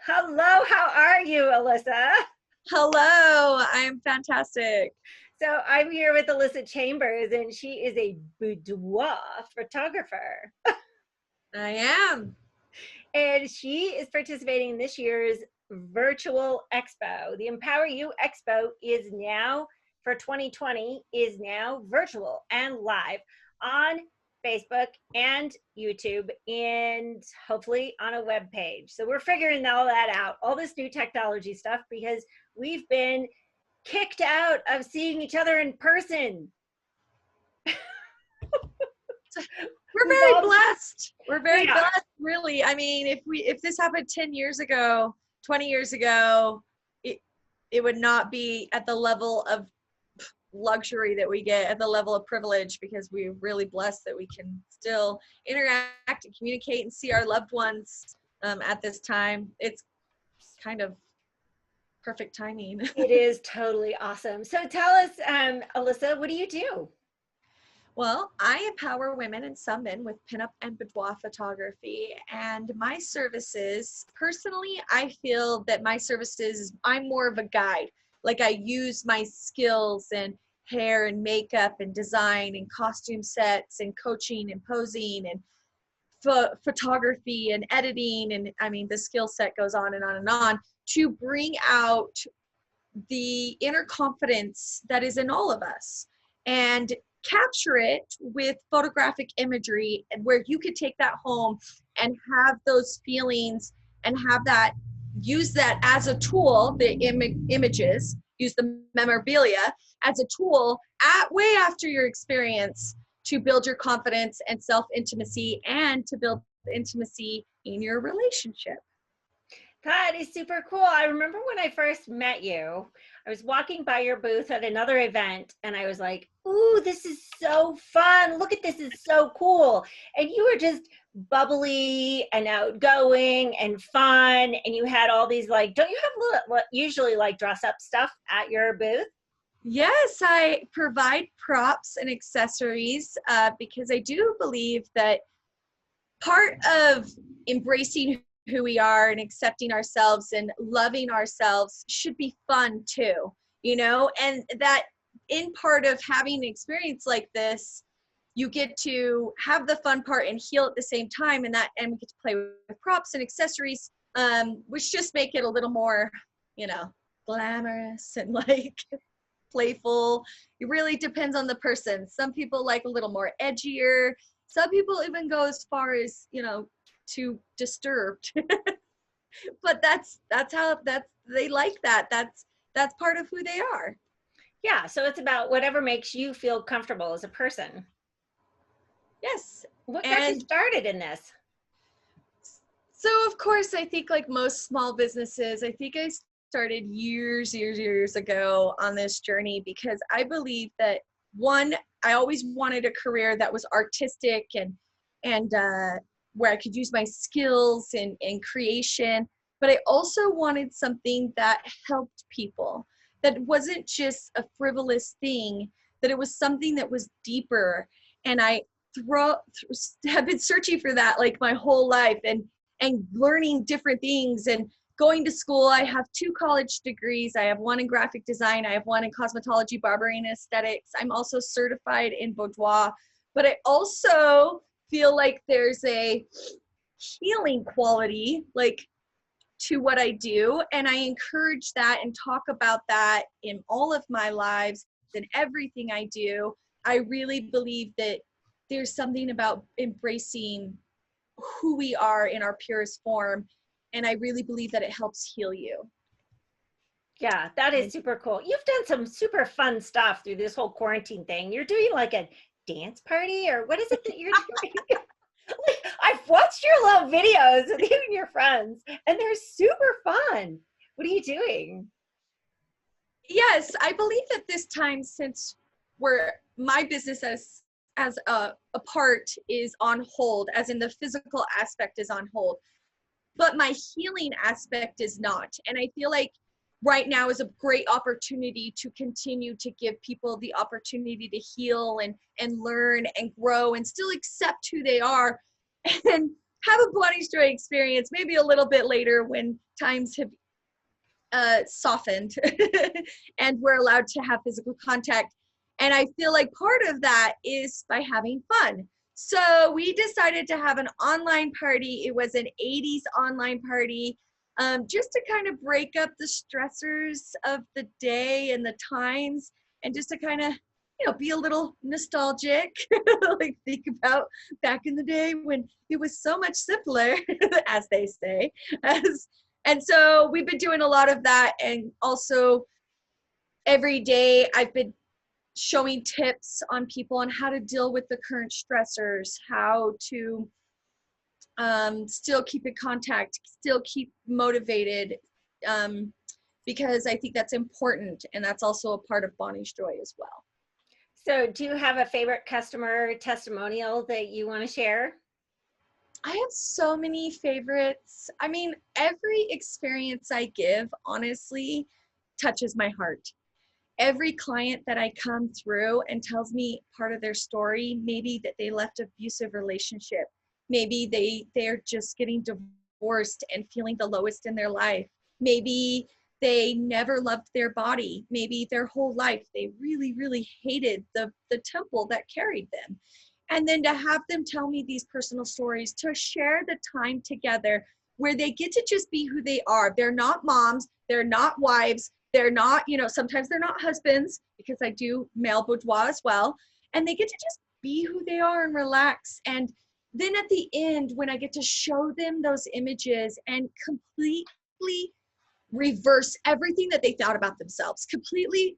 Hello, how are you, Alyssa? Hello, I'm fantastic. So I'm here with Alyssa Chambers, and she is a boudoir photographer. I am. And she is participating in this year's virtual expo. The Empower You Expo is now, for 2020, is now virtual and live on Facebook and YouTube, and hopefully on a web page. So we're figuring all that out, all this new technology stuff, because we've been kicked out of seeing each other in person. We're We've very all, blessed. We're very we are. blessed, really. I mean, if this happened 10 years ago, 20 years ago, it would not be at the level of luxury that we get, at the level of privilege, because we're really blessed that we can still interact and communicate and see our loved ones at this time. It's kind of perfect timing. It is totally awesome. So tell us, Alyssa, what do you do? Well, I empower women and some men with pinup and boudoir photography. And my services, personally, I feel that my services, I'm more of a guide. Like I use my skills and hair and makeup and design and costume sets and coaching and posing and photography and editing. And I mean, the skill set goes on and on and on to bring out the inner confidence that is in all of us and capture it with photographic imagery, and where you could take that home and have those feelings and have that, use that as a tool, the images, use the memorabilia as a tool at way after your experience to build your confidence and self-intimacy and to build intimacy in your relationship. That is super cool. I remember when I first met you, I was walking by your booth at another event and I was like, ooh, this is so fun. Look at this, is so cool. And you were just bubbly and outgoing and fun. And you had all these, like, don't you have usually like dress up stuff at your booth? Yes, I provide props and accessories because I do believe that part of embracing who we are and accepting ourselves and loving ourselves should be fun too, and that in part of having an experience like this, you get to have the fun part and heal at the same time, and we get to play with props and accessories, which just make it a little more, glamorous and like playful. It really depends on the person. Some people like a little more edgier. Some people even go as far as, too disturbed. But that's how they like that. That's part of who they are. Yeah, so it's about whatever makes you feel comfortable as a person. Yes. What got you started in this? So of course, I think like most small businesses, I think I started years ago on this journey because I believe that, one, I always wanted a career that was artistic and where I could use my skills in creation, but I also wanted something that helped people, that wasn't just a frivolous thing, that it was something that was deeper. And I have been searching for that like my whole life and learning different things and going to school. I have 2 college degrees. I have one in graphic design. I have one in cosmetology, barbering, and aesthetics. I'm also certified in boudoir, but I also feel like there's a healing quality like to what I do, and I encourage that and talk about that in all of my lives and everything I do. I really believe that there's something about embracing who we are in our purest form, and I really believe that it helps heal you. Yeah, that is super cool. You've done some super fun stuff through this whole quarantine thing. You're doing like a dance party, or what is it that you're doing? Like, I've watched your little videos with you and your friends, and they're super fun. What are you doing? Yes, I believe that this time, since my business as a part is on hold, as in the physical aspect is on hold, but my healing aspect is not. And I feel like right now is a great opportunity to continue to give people the opportunity to heal and learn and grow and still accept who they are. And have a Bonnie's Joy experience maybe a little bit later when times have softened and we're allowed to have physical contact. And I feel like part of that is by having fun. So we decided to have an online party. It was an 80s online party, just to kind of break up the stressors of the day and the times, and just to kind of, be a little nostalgic, like think about back in the day when it was so much simpler, as they say. And so we've been doing a lot of that. And also every day I've been showing tips on people on how to deal with the current stressors, how to still keep in contact, still keep motivated, because I think that's important. And that's also a part of Bonnie's Joy as well. So do you have a favorite customer testimonial that you want to share? I have so many favorites. I mean, every experience I give, honestly, touches my heart. Every client that I come through and tells me part of their story, maybe that they left an abusive relationship, maybe they're just getting divorced and feeling the lowest in their life, maybe they never loved their body, maybe their whole life they really, really hated the temple that carried them. And then to have them tell me these personal stories, to share the time together where they get to just be who they are. They're not moms, they're not wives, they're not, sometimes they're not husbands, because I do male boudoir as well. And they get to just be who they are and relax. And then at the end, when I get to show them those images and completely reverse everything that they thought about themselves, completely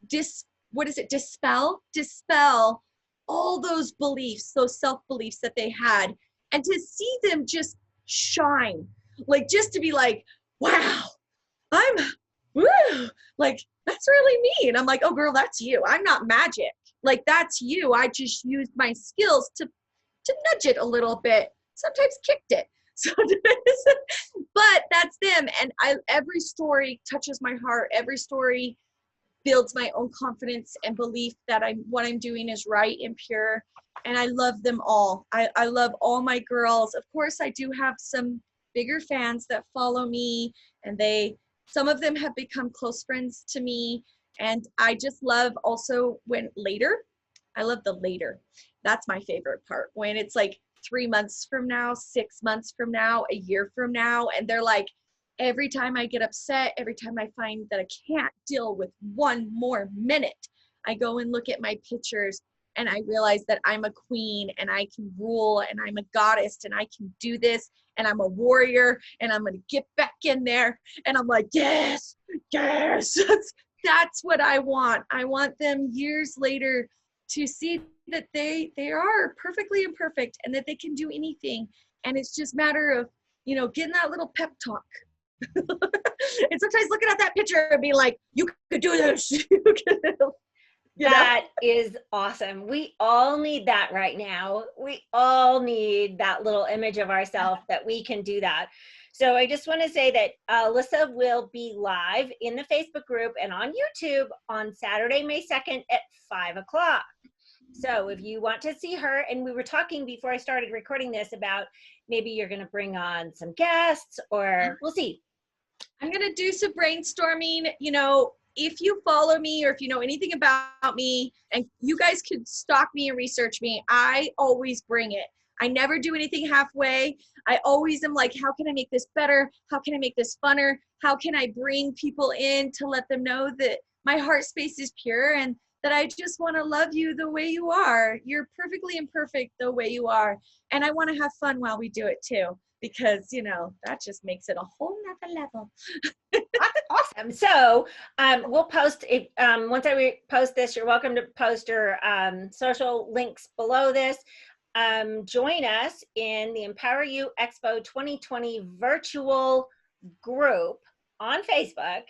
dispel all those beliefs, those self-beliefs that they had, and to see them just shine, like just to be like, wow, I'm like, that's really me. And I'm like, oh girl, that's you. I'm not magic. Like, that's you. I just used my skills to nudge it a little bit, sometimes kicked it. So, but that's them. And every story touches my heart. Every story builds my own confidence and belief that what I'm doing is right and pure. And I love them all. I love all my girls. Of course, I do have some bigger fans that follow me, and some of them have become close friends to me. And I just love also I love the later. That's my favorite part. When it's like 3 months from now, 6 months from now, a year from now, and they're like, every time I get upset, every time I find that I can't deal with one more minute, I go and look at my pictures and I realize that I'm a queen and I can rule and I'm a goddess and I can do this and I'm a warrior and I'm going to get back in there. And I'm like, yes, that's what I want. I want them years later to see that they are perfectly imperfect and that they can do anything. And it's just a matter of, getting that little pep talk. And sometimes looking at that picture and being like, you could do this. That is awesome. We all need that right now. We all need that little image of ourselves that we can do that. So I just want to say that Alyssa will be live in the Facebook group and on YouTube on Saturday, May 2nd at 5 o'clock. So if you want to see her, and we were talking before I started recording this about maybe you're going to bring on some guests, or we'll see. I'm going to do some brainstorming. If you follow me or if you know anything about me, and you guys could stalk me and research me, I always bring it. I never do anything halfway. I always am like, how can I make this better? How can I make this funner? How can I bring people in to let them know that my heart space is pure and that I just want to love you the way you are. You're perfectly imperfect the way you are. And I want to have fun while we do it too, because, that just makes it a whole nother level. Awesome. So we'll post it. Once I post this, you're welcome to post your social links below this. Join us in the Empower You Expo 2020 virtual group on Facebook,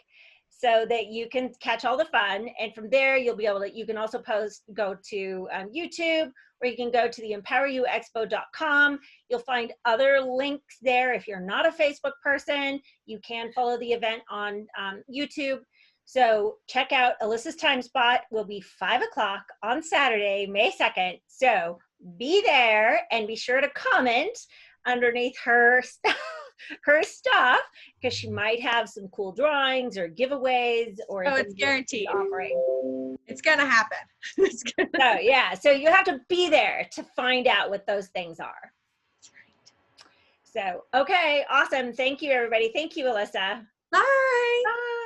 so that you can catch all the fun. And from there, you can also go to YouTube, or you can go to the empoweryouexpo.com. You'll find other links there. If you're not a Facebook person, you can follow the event on YouTube. So check out Alyssa's time spot. Will be 5 o'clock on Saturday, May 2nd. So be there and be sure to comment underneath her stuff, because she might have some cool drawings or giveaways or Oh, things it's that she's guaranteed. offering. It's gonna happen. So yeah, so you have to be there to find out what those things are. That's right. So, okay, awesome. Thank you, everybody. Thank you, Alyssa. Bye. Bye.